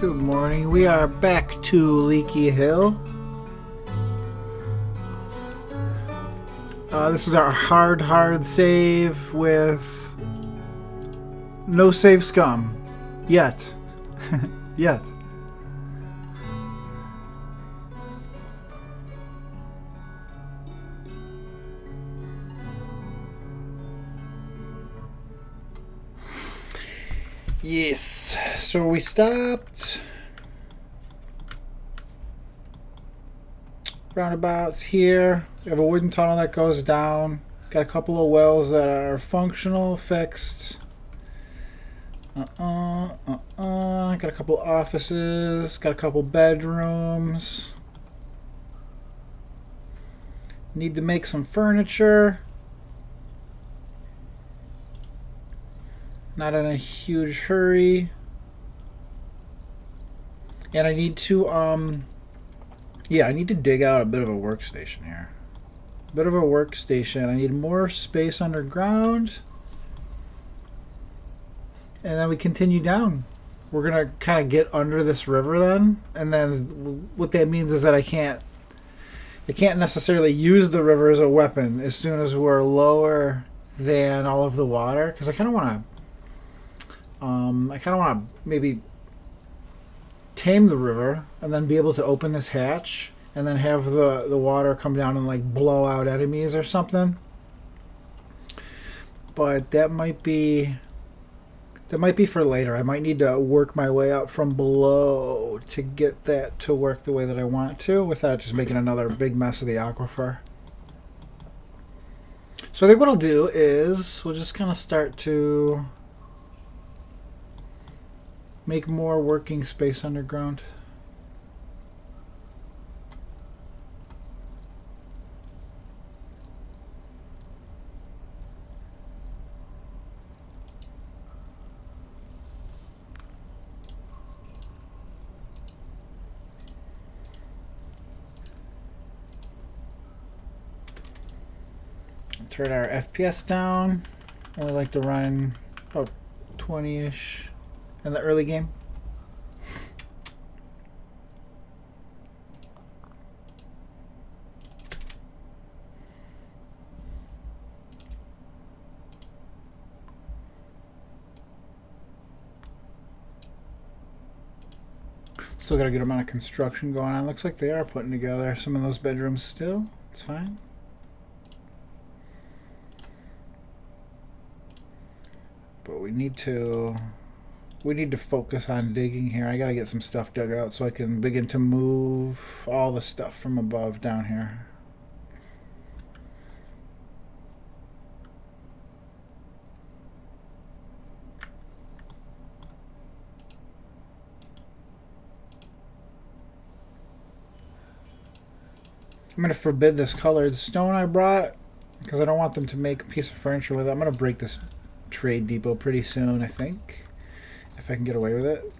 Good morning. We are back to Leaky Hill. This is our hard save with no save scum. Yet. Yet. Yes. So we stopped. Roundabouts here. We have a wooden tunnel that goes down. Got a couple of wells that are functional, fixed. Got a couple offices. Got a couple bedrooms. Need to make some furniture. Not in a huge hurry. And I need to, I need to dig out a bit of a workstation here. I need more space underground. And then we continue down. We're going to kind of get under this river then. And then what that means is that I can't necessarily use the river as a weapon as soon as we're lower than all of the water. Because I kind of want to maybe tame the river and then be able to open this hatch and then have the water come down and like blow out enemies or something. But that might be for later. I might need to work my way up from below to get that to work the way that I want to without just making another big mess of the aquifer. So I think what I'll do is we'll just kind of start to make more working space underground. Turn our FPS down. I only like to run about 20-ish in the early game. Still got a good amount of construction going on. Looks like they are putting together some of those bedrooms still. It's fine. But we need to focus on digging here. I gotta get some stuff dug out so I can begin to move all the stuff from above down here. I'm gonna forbid this colored stone I brought because I don't want them to make a piece of furniture with it. I'm gonna break this trade depot pretty soon, I think, if I can get away with it.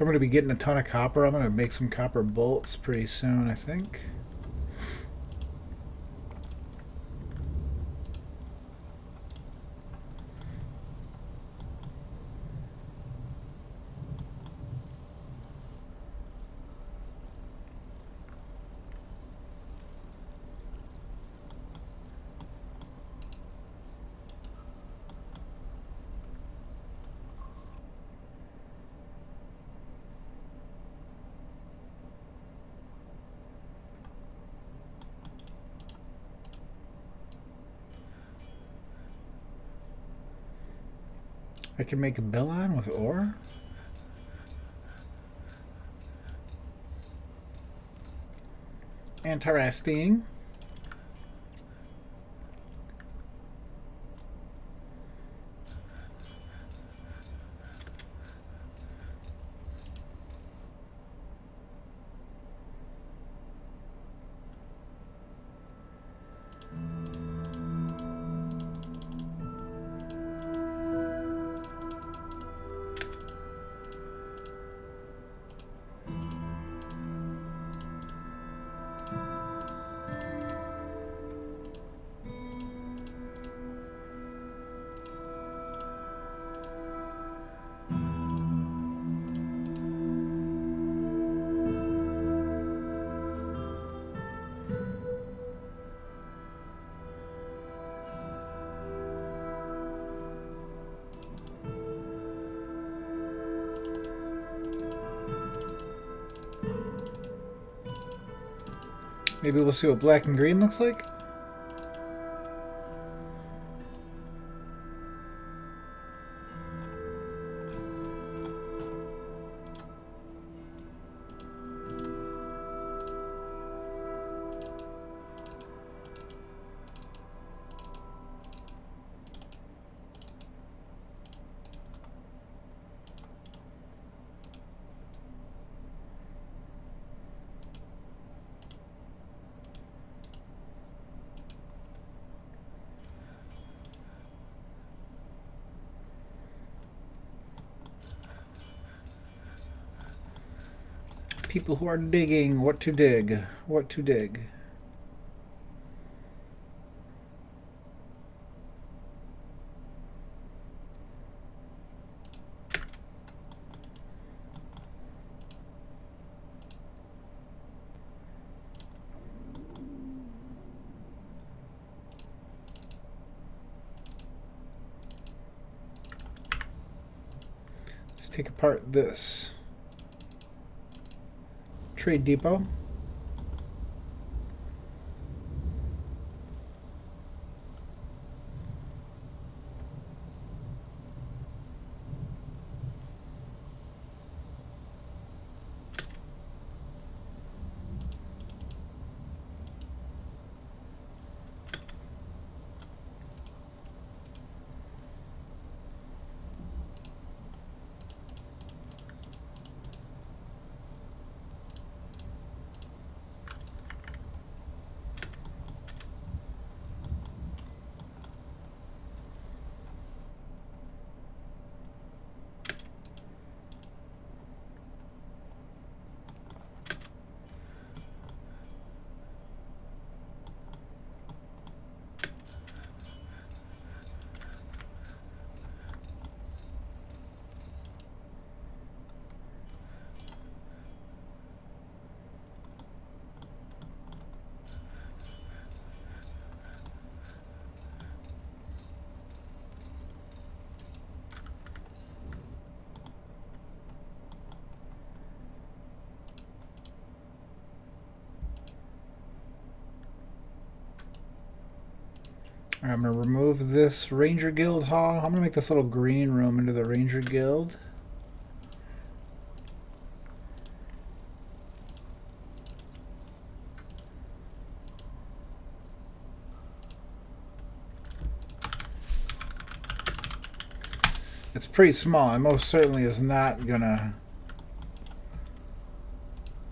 I'm going to be getting a ton of copper. I'm going to make some copper bolts pretty soon, I think. I can make a bill on with ore. Interesting. Maybe we'll see what black and green looks like. People who are digging, what to dig, what to dig. Let's take apart this. Trade depot. I'm going to remove this Ranger Guild hall. I'm going to make this little green room into the Ranger Guild. It's pretty small. It most certainly is not going to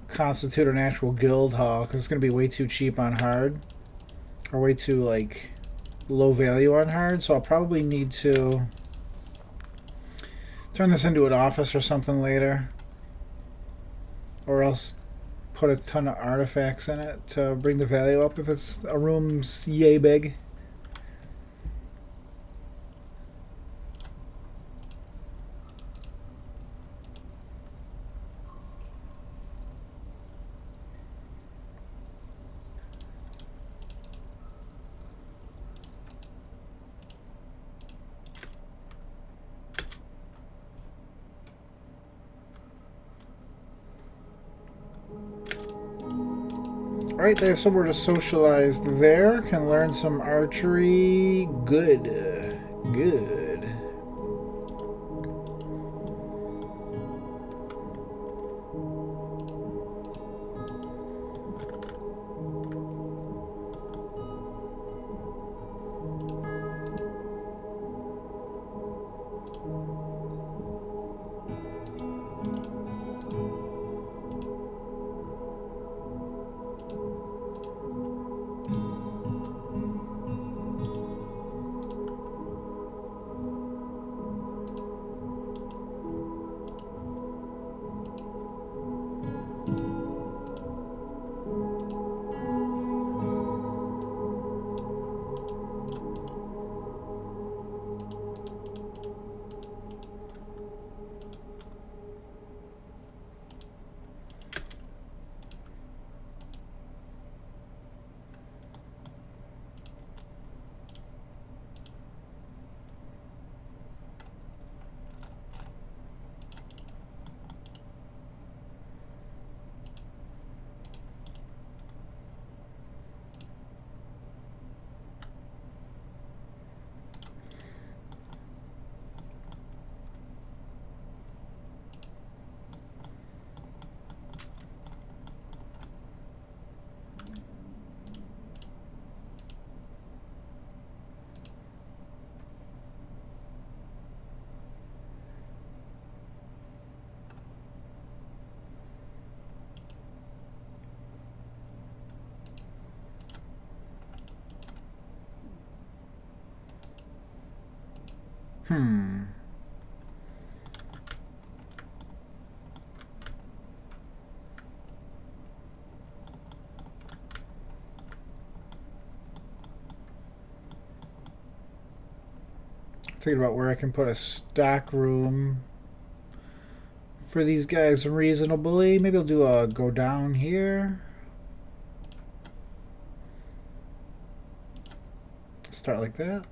constitute an actual guild hall because it's going to be way too cheap on hard. Or way too, like, low value on hard, so I'll probably need to turn this into an office or something later. or else put a ton of artifacts in it to bring the value up if it's a room's yay big. Alright, they have somewhere to socialize there. Can learn some archery. Good. Good. Hmm. Thinking about where I can put a stock room for these guys reasonably. Maybe I'll do a go down here. Start like that.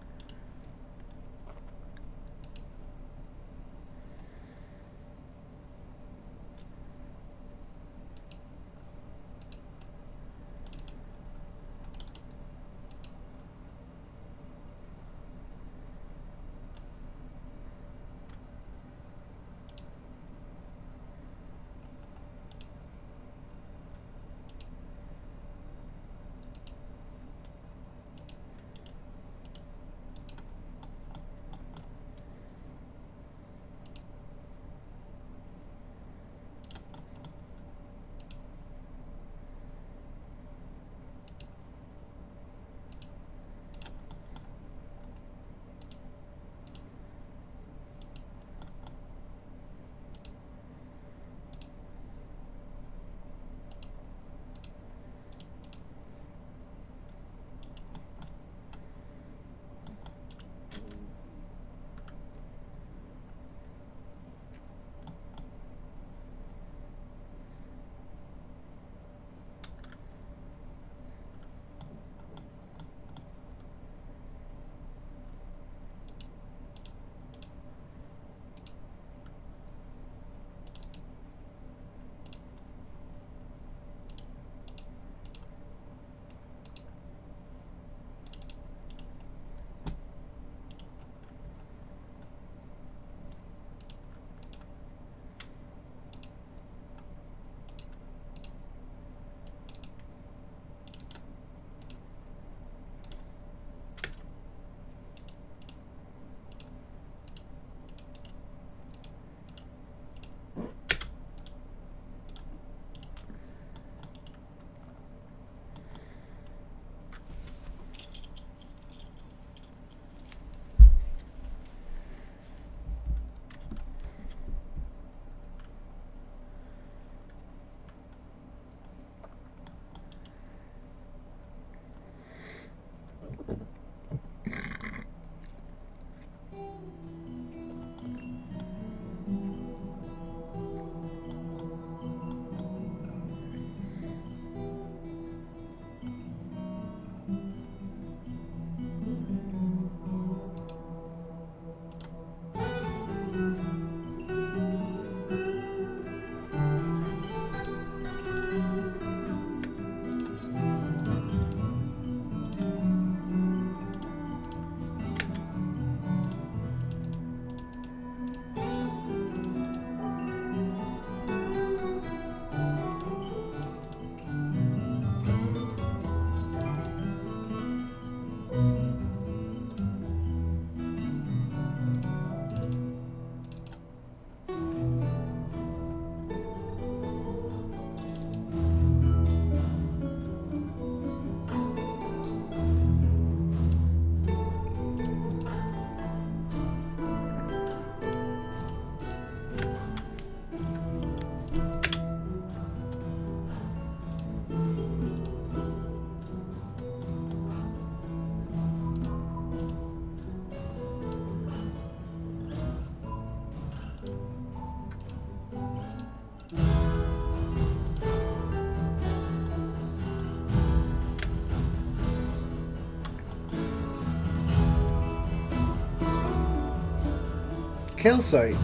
Calcite.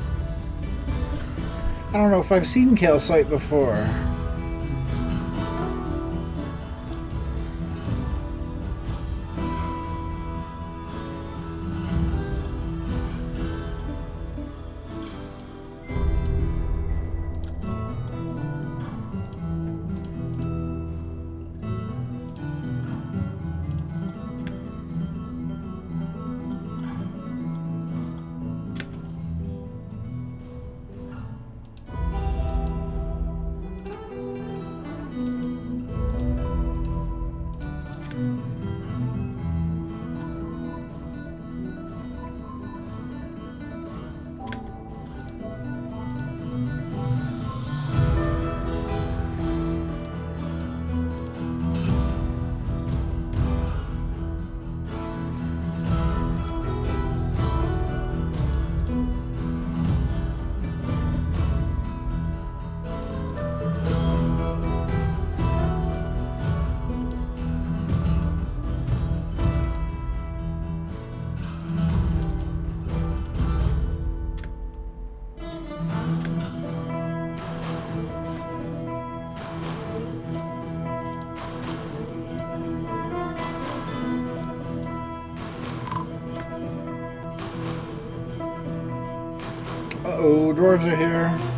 I don't know if I've seen calcite before. Uh-oh, dwarves are here.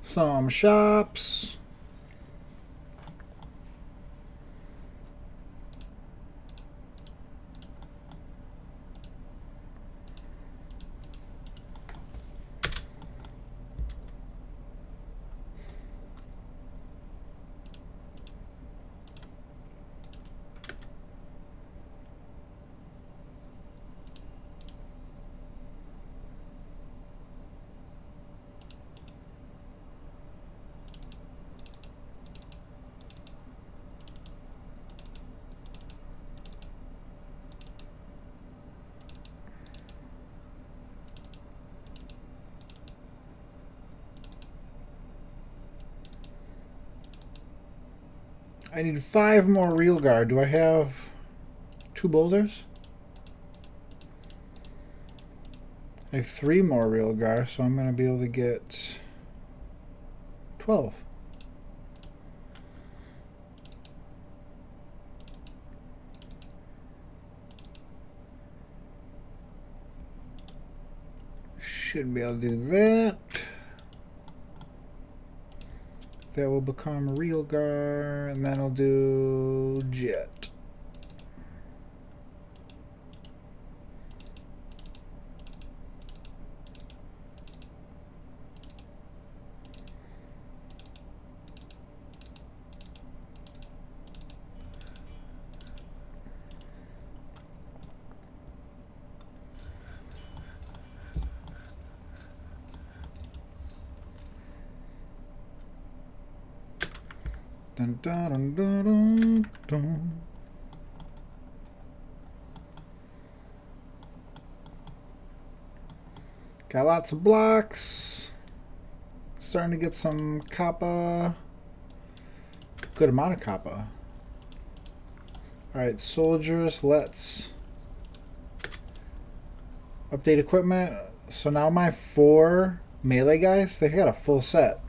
Some shops. I need 5 more real guard. Do I have 2 boulders? I have 3 more real guard, so I'm going to be able to get 12. Should be able to do that. That will become real gar, and then I'll do jet. Dun, dun, dun, dun, dun, dun. Got lots of blocks. Starting to get some kappa. Good amount of kappa. Alright, soldiers, let's update equipment. So now my 4 melee guys, they got a full set.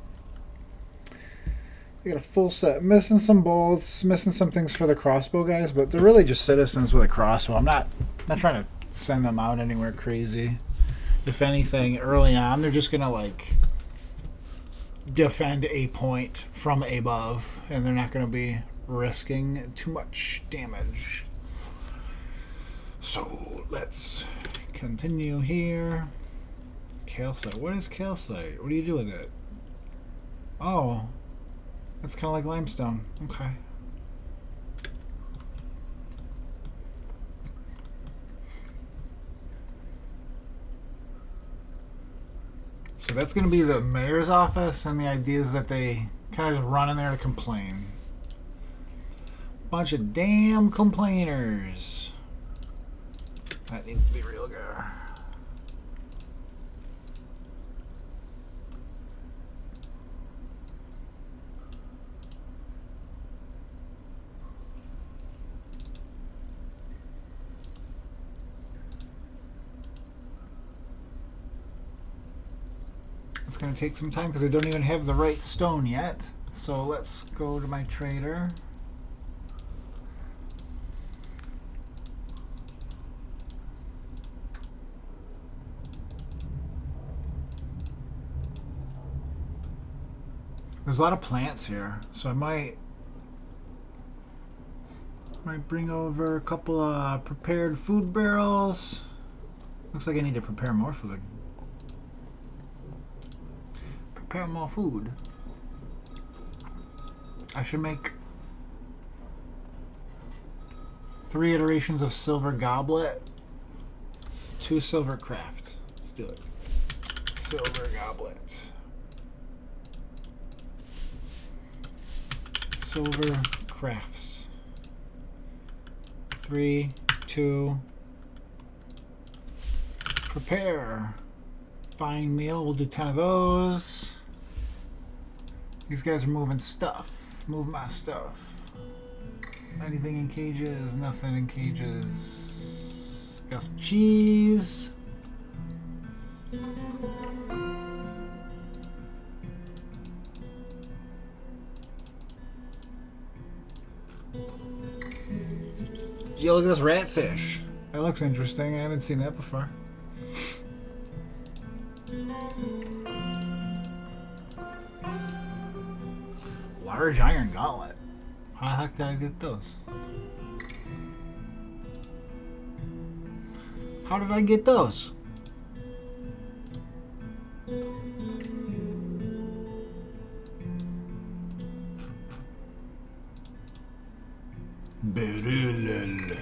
They got a full set. Missing some bolts, missing some things for the crossbow guys, but they're really just citizens with a crossbow. I'm not trying to send them out anywhere crazy. If anything, early on, they're just gonna like defend a point from above, and they're not gonna be risking too much damage. So let's continue here. Calcite. What is calcite? What do you do with it? Oh. It's kind of like limestone. Okay. So that's going to be the mayor's office, and the idea is that they kind of just run in there to complain. Bunch of damn complainers. That needs to be real good. It's going to take some time because I don't even have the right stone yet. So let's go to my trader. There's a lot of plants here, so I might bring over a couple of prepared food barrels. Looks like I need to prepare more food. Prepare more food. I should make 3 iterations of silver goblet, 2 silver craft. Let's do it. Silver goblet. Silver crafts. 3, 2. Prepare. Fine meal. We'll do 10 of those. These guys are moving stuff. Move my stuff. Anything in cages? Nothing in cages. Got some cheese. Yo, look at this ratfish. That looks interesting. I haven't seen that before. Large iron gauntlet. How the heck did I get those? How did I get those? Berylel.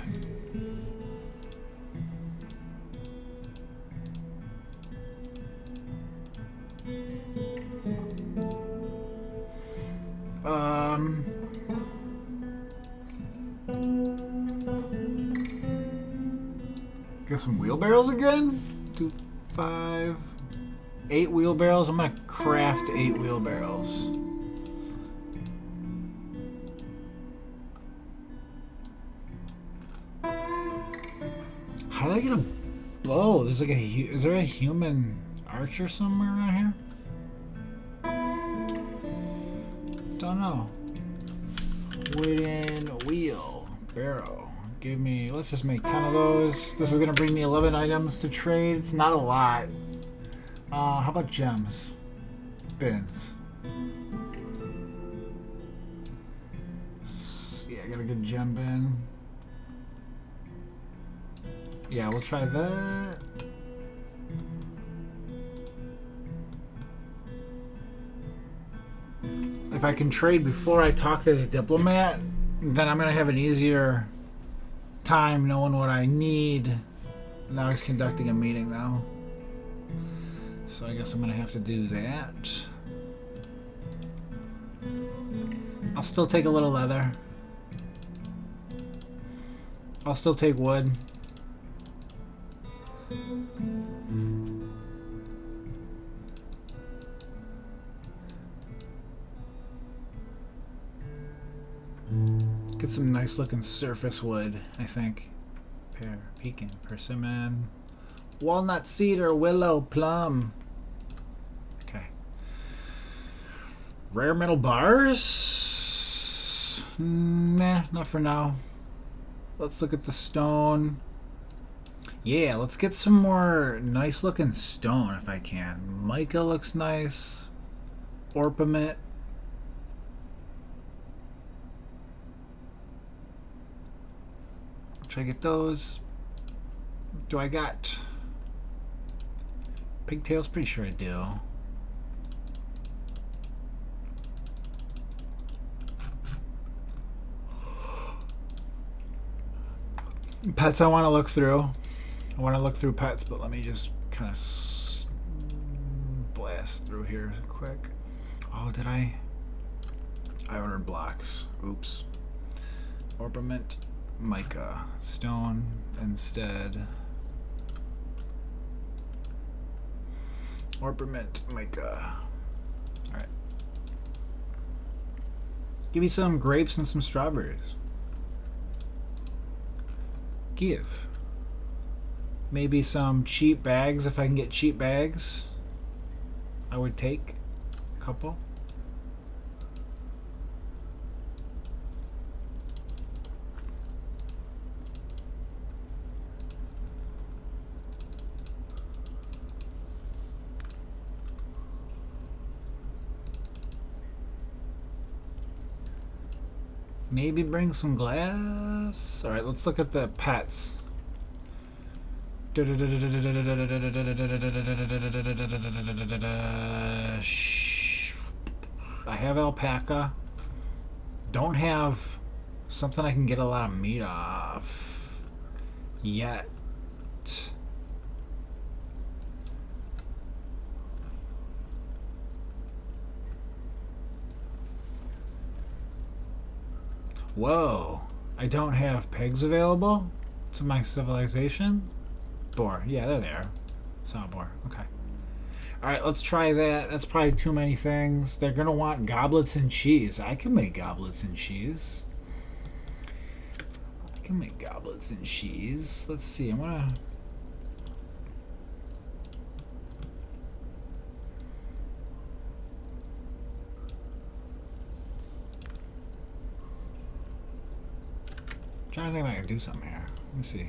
Get some wheelbarrows again? 2, 5, 8 wheelbarrows. I'm gonna craft 8 wheelbarrows. I get a bow? There's like is there a human archer somewhere around here? Don't know. Wooden wheel. Barrow. Give me, let's just make 10 of those. This is going to bring me 11 items to trade. It's not a lot. How about gems? Bins. Yeah, I got a good gem bin. Yeah, we'll try that. If I can trade before I talk to the diplomat, then I'm going to have an easier time knowing what I need. Now he's conducting a meeting though. So I guess I'm going to have to do that. I'll still take a little leather. I'll still take wood. Get some nice looking surface wood, I think. Pear, pecan, persimmon, walnut, cedar, willow, plum. Okay. Rare metal bars? Nah, not for now. Let's look at the stone. Yeah, let's get some more nice looking stone if I can. Mica looks nice. Orpiment. Try to get those. Do I got pigtails? Pretty sure I do. Pets I want to look through. I want to look through pets, but let me just kind of blast through here quick. Oh, did I? I ordered blocks. Oops. Orpiment. Mica. Stone instead. Orpiment. Mica. Alright. Give me some grapes and some strawberries. Give. Maybe some cheap bags if I can get cheap bags. I would take a couple. Maybe bring some glass. All right, let's look at the pets. I have alpaca. Don't have something I can get a lot of meat off yet. Whoa, I don't have pigs available to my civilization. Boar, yeah, they're there. Saw boar, okay. Alright, let's try that. That's probably too many things. They're gonna want goblets and cheese. I can make goblets and cheese. I can make goblets and cheese. Let's see, I'm gonna... I'm trying to think if I can do something here. Let me see.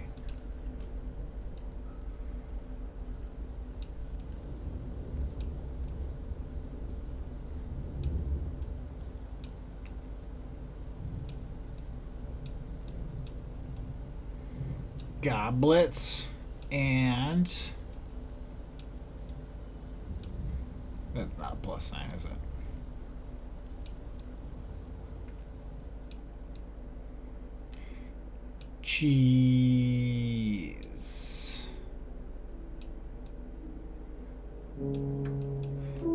Goblets and that's not a plus sign, is it? Cheese.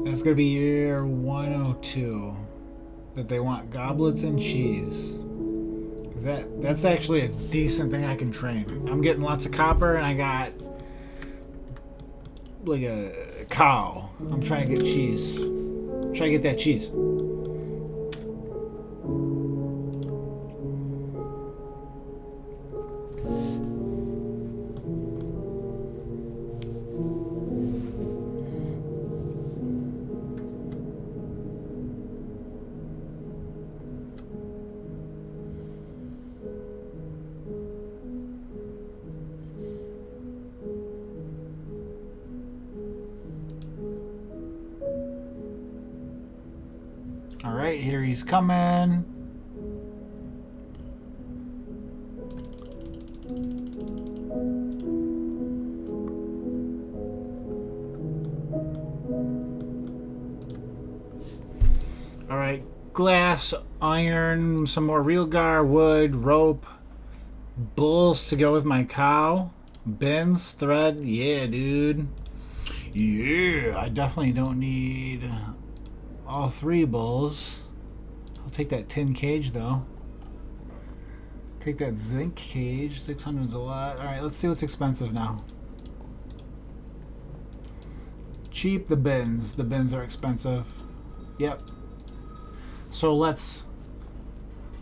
That's gonna be year 102 that they want goblets and cheese. Cause that's actually a decent thing I can train. I'm getting lots of copper and I got like a cow. I'm trying to get cheese. Try to get that cheese. Alright, here he's coming. Alright, glass, iron, some more realgar, wood, rope, bulls to go with my cow, bins, thread. Yeah, dude. Yeah, I definitely don't need all 3 bulls. I'll take that tin cage though. Take that zinc cage. 600 is a lot. Alright, let's see what's expensive now. Cheap, the bins. The bins are expensive. Yep. So let's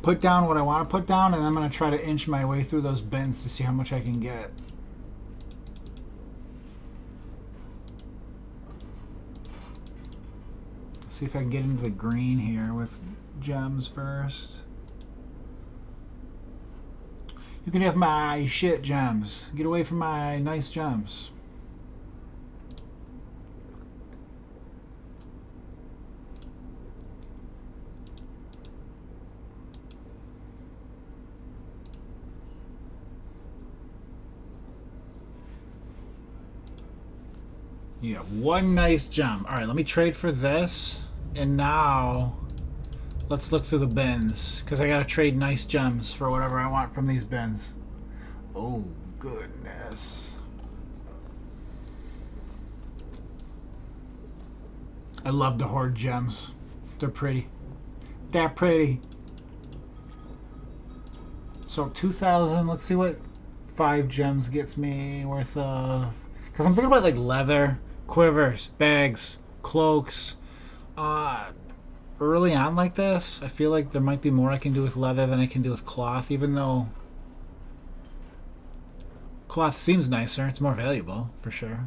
put down what I want to put down, and I'm going to try to inch my way through those bins to see how much I can get. See if I can get into the green here with gems first. You can have my shit gems. Get away from my nice gems. Yeah, one nice gem. All right, let me trade for this. And now let's look through the bins, because I got to trade nice gems for whatever I want from these bins. Oh, goodness. I love to hoard gems. They're pretty. They're pretty. So 2,000. Let's see what 5 gems gets me worth of. Because I'm thinking about like leather, quivers, bags, cloaks. Early on like this, I feel like there might be more I can do with leather than I can do with cloth, even though cloth seems nicer. It's more valuable, for sure.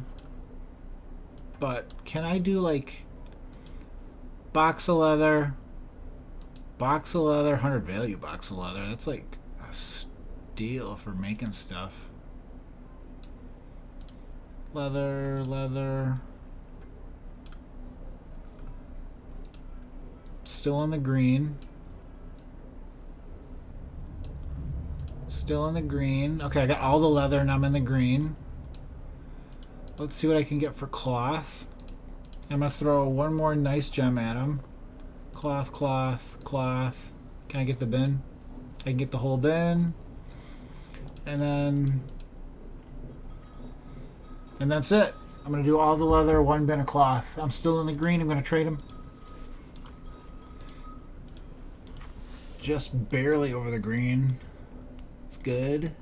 But can I do like box of leather, 100 value box of leather? That's like a steal for making stuff. Leather. Still in the green. Still in the green. Okay, I got all the leather and I'm in the green. Let's see what I can get for cloth. I'm going to throw one more nice gem at him. Cloth. Can I get the bin? I can get the whole bin. And that's it. I'm going to do all the leather, 1 bin of cloth. I'm still in the green. I'm going to trade him. Just barely over the green. It's good.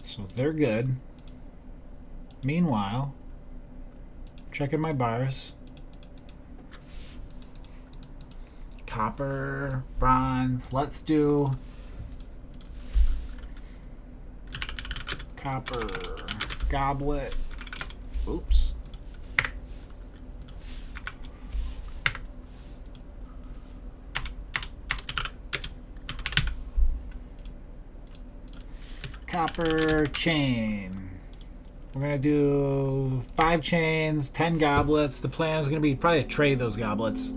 So they're good. Meanwhile, checking my bars. Copper, bronze. Let's do copper goblet. Oops. Copper chain. We're gonna do 5 chains, 10 goblets. The plan is gonna be probably to trade those goblets.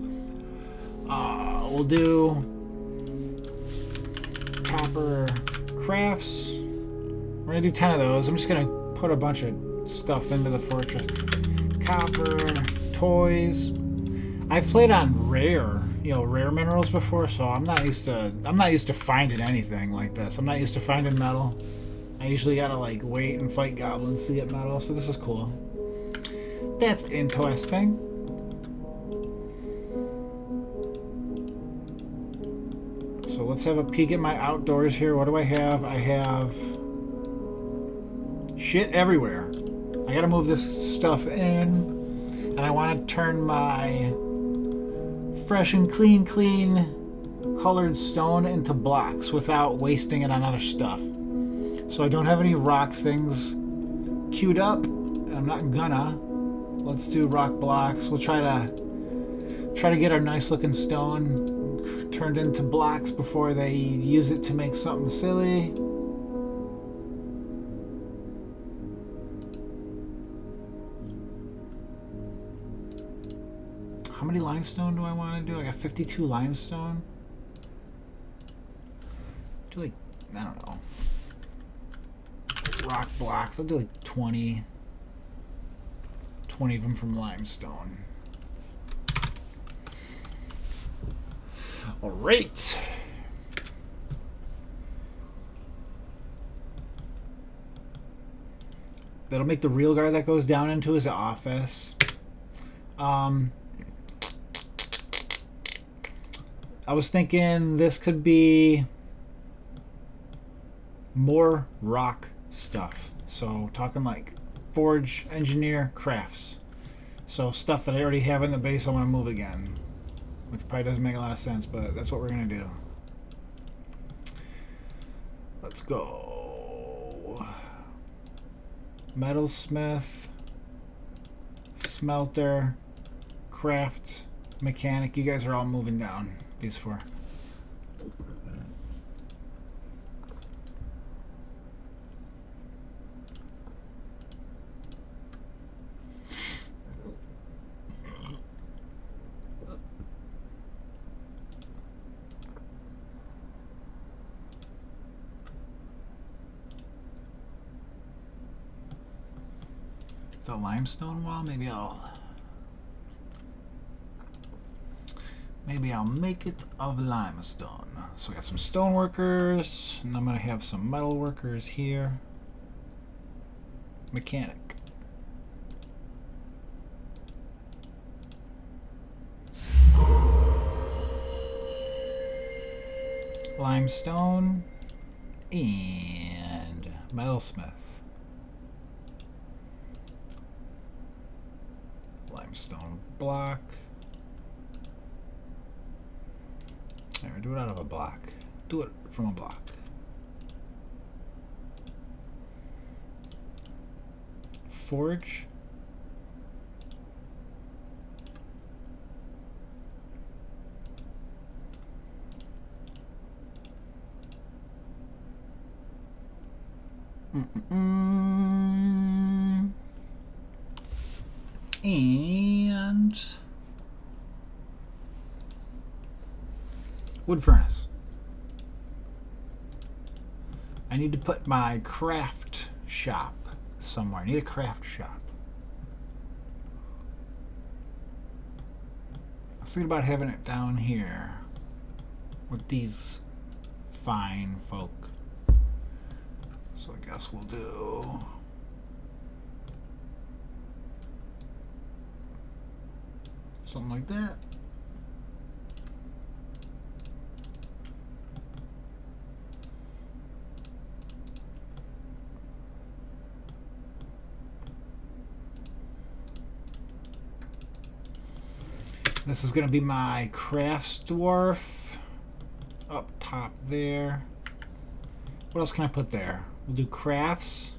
We'll do copper crafts. We're gonna do 10 of those. I'm just gonna put a bunch of stuff into the fortress. Copper toys. I've played on rare minerals before, so I'm not used to finding anything like this. I'm not used to finding metal. I usually gotta like wait and fight goblins to get metal, so this is cool. That's interesting. So let's have a peek at my outdoors here. What do I have? I have shit everywhere. I gotta move this stuff in, and I want to turn my fresh and clean colored stone into blocks without wasting it on other stuff. So I don't have any rock things queued up, and I'm not gonna. Let's do rock blocks. We'll try to get our nice looking stone turned into blocks before they use it to make something silly. How many limestone do I want to do? I got 52 limestone. Do like, I don't know. Rock blocks. I'll do like 20 of them from limestone. All right. That'll make the real guard that goes down into his office. I was thinking this could be more rock stuff. So talking like forge, engineer, crafts. So stuff that I already have in the base I want to move again. Which probably doesn't make a lot of sense, but that's what we're going to do. Let's go. Metalsmith, smelter, craft, mechanic. You guys are all moving down, these four. The limestone wall, maybe I'll make it of limestone. So I got some stone workers, and I'm gonna have some metal workers here. Mechanic. Limestone and metalsmith. Limestone block. There, do it out of a block. Do it from a block. Forge. And wood furnace. I need to put my craft shop somewhere. I need a craft shop. I was thinking about having it down here with these fine folk. So I guess we'll do something like that. This is going to be my crafts dwarf up top there. What else can I put there? We'll do crafts.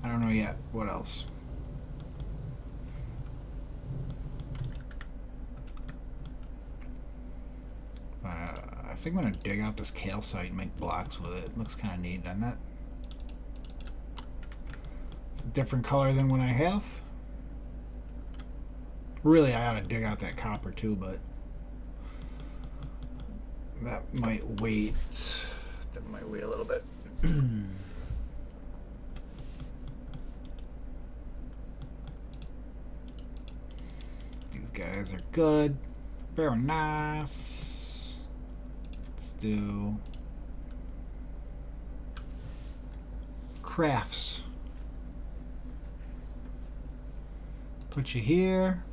I don't know yet. What else? I think I'm going to dig out this calcite and make blocks with it. It looks kind of neat, doesn't it? It's a different color than what I have. Really, I ought to dig out that copper too, but that might wait. That might wait a little bit. These guys are good. Very nice. Let's do crafts. Put you here.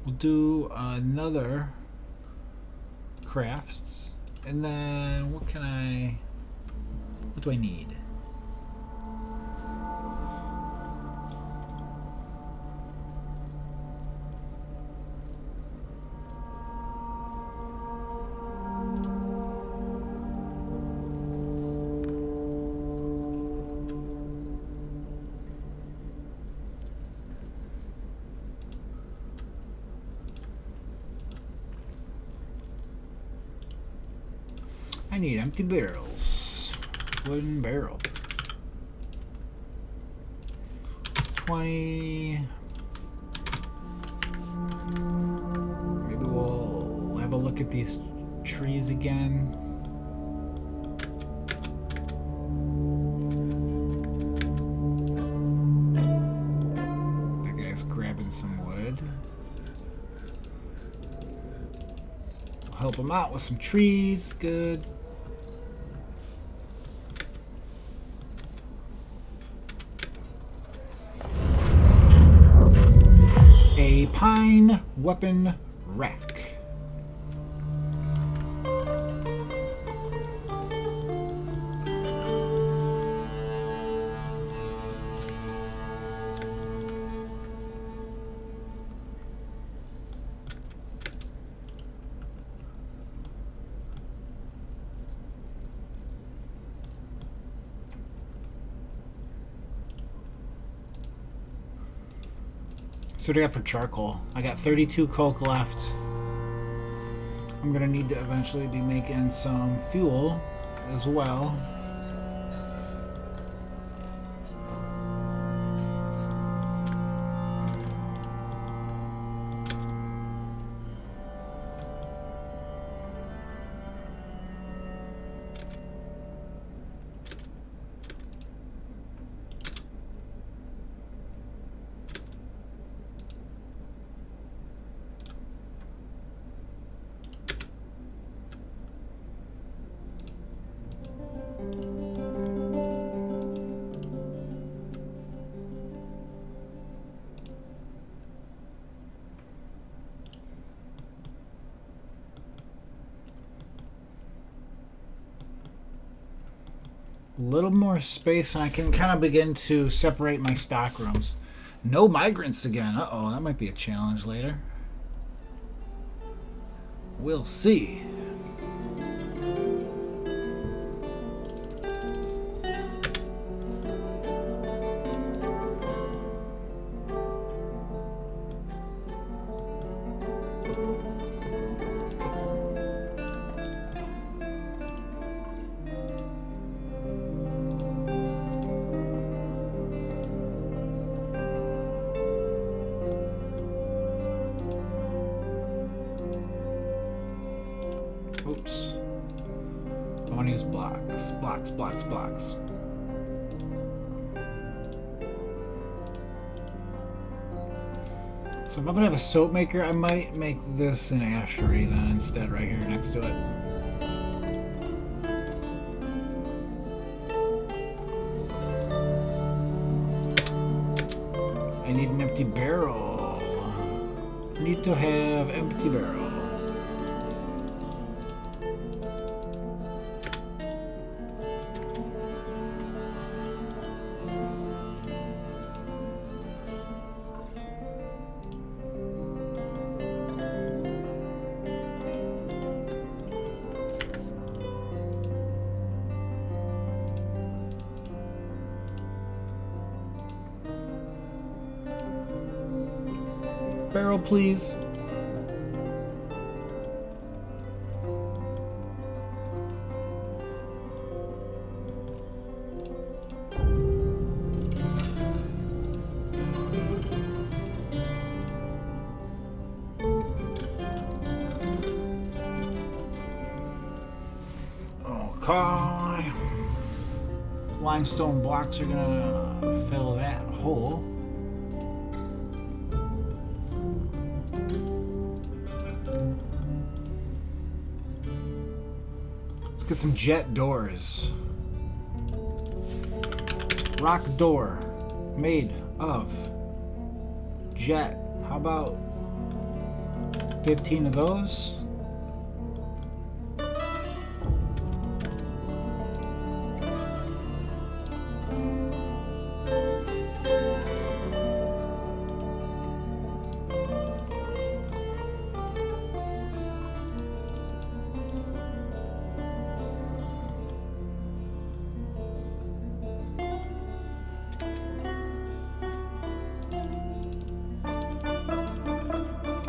We'll do another crafts, and then what do I need? I need empty barrels. Wooden barrel. 20. Maybe we'll have a look at these trees again. That guy's grabbing some wood. We'll help him out with some trees. Good. A pine weapon rack. So what do I got for charcoal? I got 32 coke left. I'm gonna need to eventually be making some fuel as well. A little more space and I can kind of begin to separate my stock rooms. No migrants again. Uh-oh, that might be a challenge later. We'll see. Oops. I want to use blocks. Blocks, blocks, blocks. So if I'm going to have a soap maker, I might make this an ashery then instead right here next to it. I need an empty barrel. Need to have empty barrel. Barrel, please. Okay. Limestone blocks are gonna fill that hole. Get some jet doors. Rock door made of jet. How about 15 of those?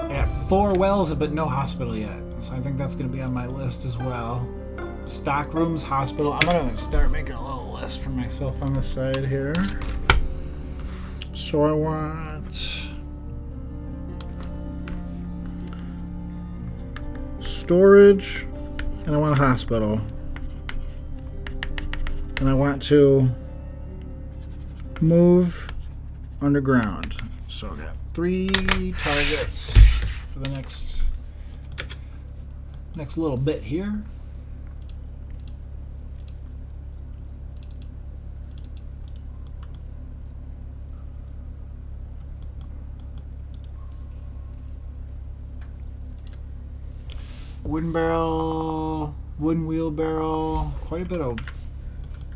I got 4 wells, but no hospital yet. So I think that's going to be on my list as well. Stock rooms, hospital. I'm gonna start making a little list for myself on the side here. So I want storage, and I want a hospital, and I want to move underground. So I got 3 targets for the next little bit here. Wooden barrel, wooden wheelbarrow, quite a bit of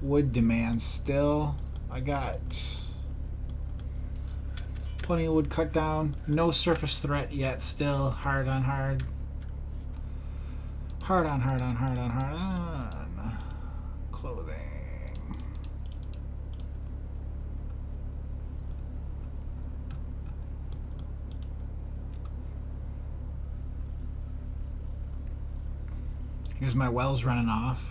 wood demand still. I got plenty of wood cut down. No surface threat yet, still hard on hard. Hard on hard on hard on hard on. Clothing. Here's my wells running off.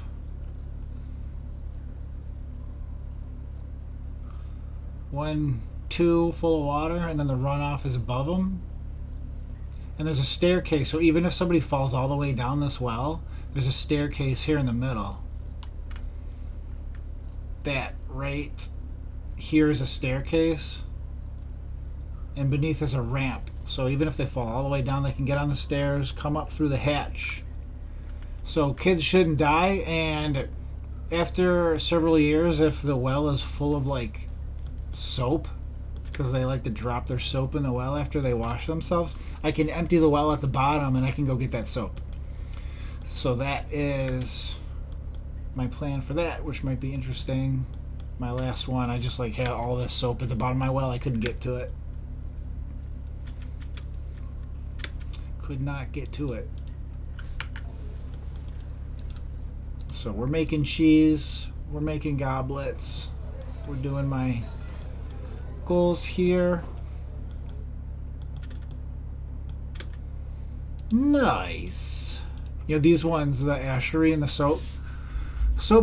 One, 2 full of water, and then the runoff is above them. And there's a staircase, so even if somebody falls all the way down this well, there's a staircase here in the middle. That right here is a staircase, and beneath is a ramp. So even if they fall all the way down, they can get on the stairs, come up through the hatch. So kids shouldn't die, and after several years, if the well is full of like soap, because they like to drop their soap in the well after they wash themselves, I can empty the well at the bottom and I can go get that soap. So that is my plan for that, which might be interesting. My last one, I just like had all this soap at the bottom of my well. I couldn't get to it. Could not get to it. So we're making cheese, we're making goblets, we're doing my goals here. Nice. You know, these ones, the ashery and the soap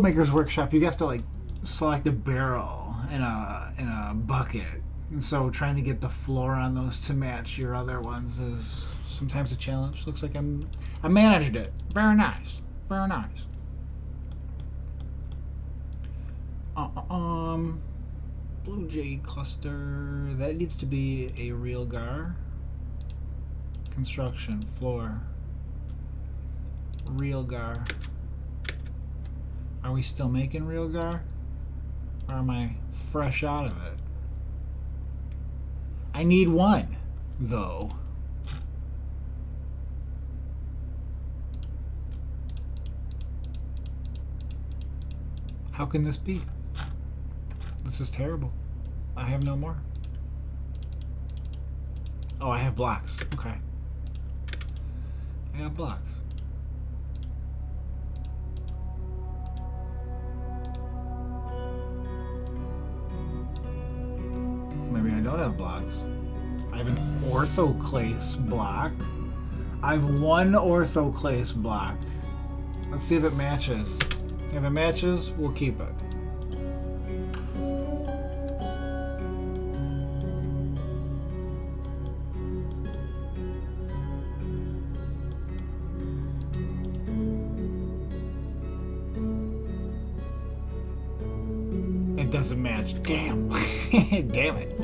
maker's workshop, you have to like select a barrel in a bucket, and so trying to get the floor on those to match your other ones is sometimes a challenge. Looks like I managed it. Very nice. Very nice. Blue jade cluster. That needs to be a real gar. Construction floor. Real gar. Are we still making real gar? Or am I fresh out of it? I need one, though. How can this be? This is terrible. I have no more. Oh, I have blocks. Okay. I got blocks. Maybe I don't have blocks. I have an orthoclase block. I have one orthoclase block. Let's see if it matches. If it matches, we'll keep it. It doesn't match. Damn. Damn it.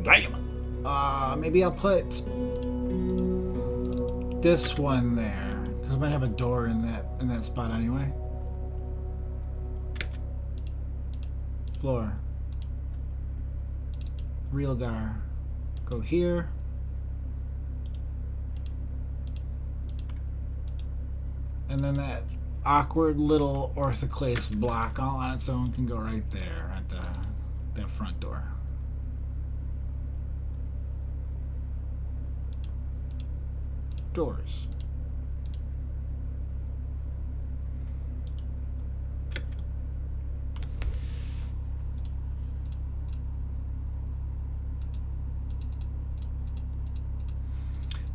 Damn. Maybe I'll put this one there, because I might have a door in that spot anyway. Floor. Real gar. Go here. And then that awkward little orthoclase block all on its own can go right there at that front door. Doors.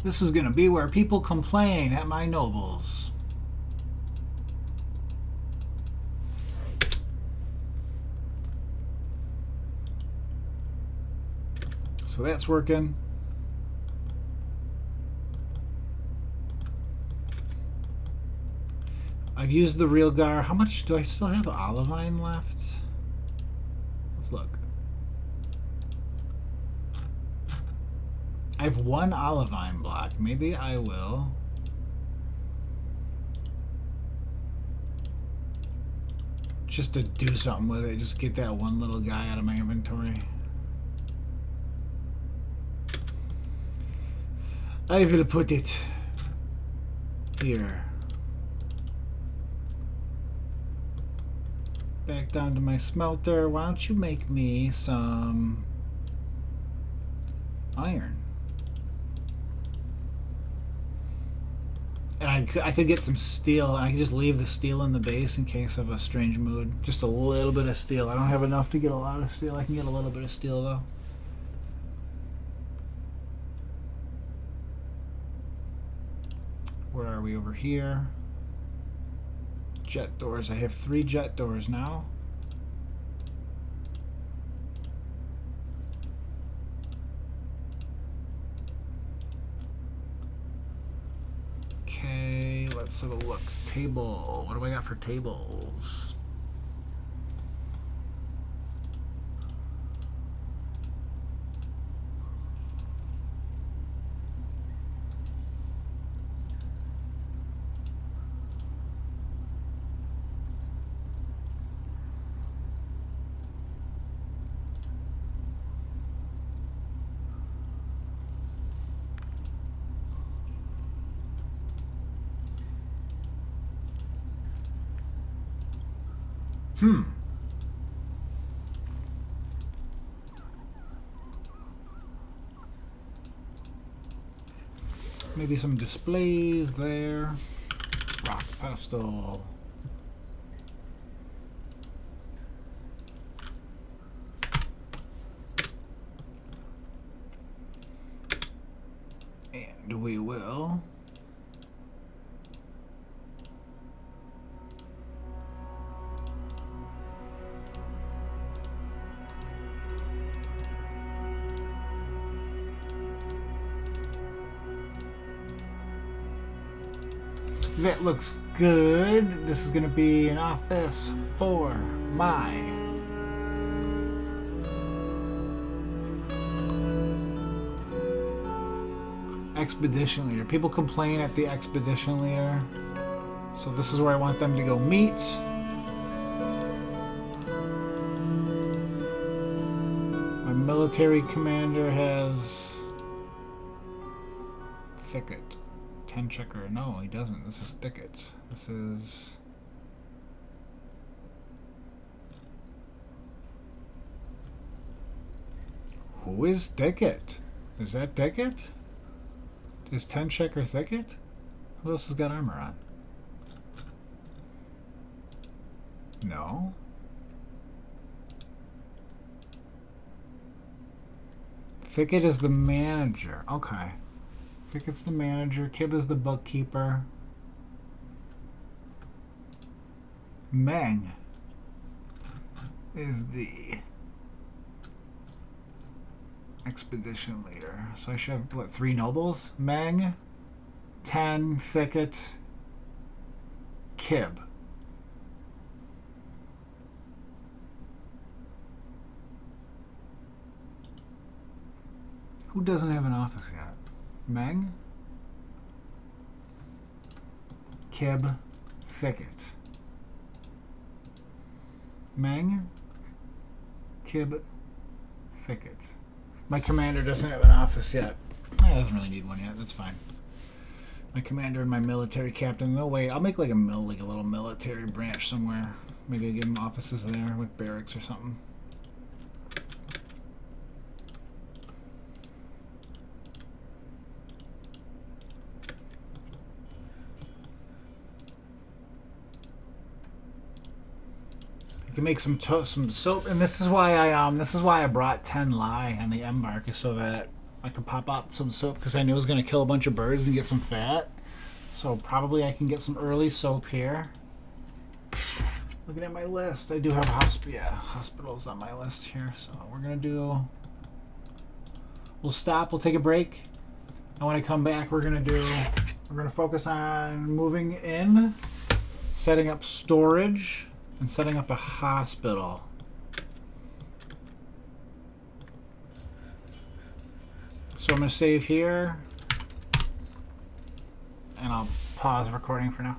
This is going to be where people complain at my nobles. So that's working. I've used the real gar. How much do I still have olivine left? Let's look. I have one olivine block. Maybe I will. Just to do something with it. Just get that one little guy out of my inventory. I will put it here. Back down to my smelter. Why don't you make me some iron? And I could get some steel, and I could just leave the steel in the base in case of a strange mood. Just a little bit of steel. I don't have enough to get a lot of steel. I can get a little bit of steel, though. Where are we over here? Jet doors. I have 3 jet doors now. Okay, let's have a look. Table. What do I got for tables? Maybe some displays there. Rock pedestal. And we will that looks good. This is going to be an office for my expedition leader. People complain at the expedition leader, so this is where I want them to go meet. My military commander has thicket. 10 checker. No, he doesn't. This is thicket. This is... Who is thicket? Is that thicket? Is 10 checker thicket? Who else has got armor on? No. Thicket is the manager. Okay. Thicket's the manager. Kib is the bookkeeper. Meng is the expedition leader. So I should have, what, 3 nobles? Meng, 10, Thicket, Kib. Who doesn't have an office yet? Meng, Kib, Thicket. Meng, Kib, Thicket. My commander doesn't have an office yet. He doesn't really need one yet. That's fine. My commander and my military captain. No, wait. I'll make like a little military branch somewhere. Maybe I'll give them offices there with barracks or something. You can make some soap, and this is why I brought 10 lye on the embark, is so that I could pop out some soap because I knew it was going to kill a bunch of birds and get some fat. So probably I can get some early soap here. Looking at my list, I do have hospitals on my list here. So we're going to do... We'll stop, we'll take a break. And when I come back, we're going to focus on moving in, setting up storage, and setting up a hospital. So I'm going to save here, and I'll pause recording for now.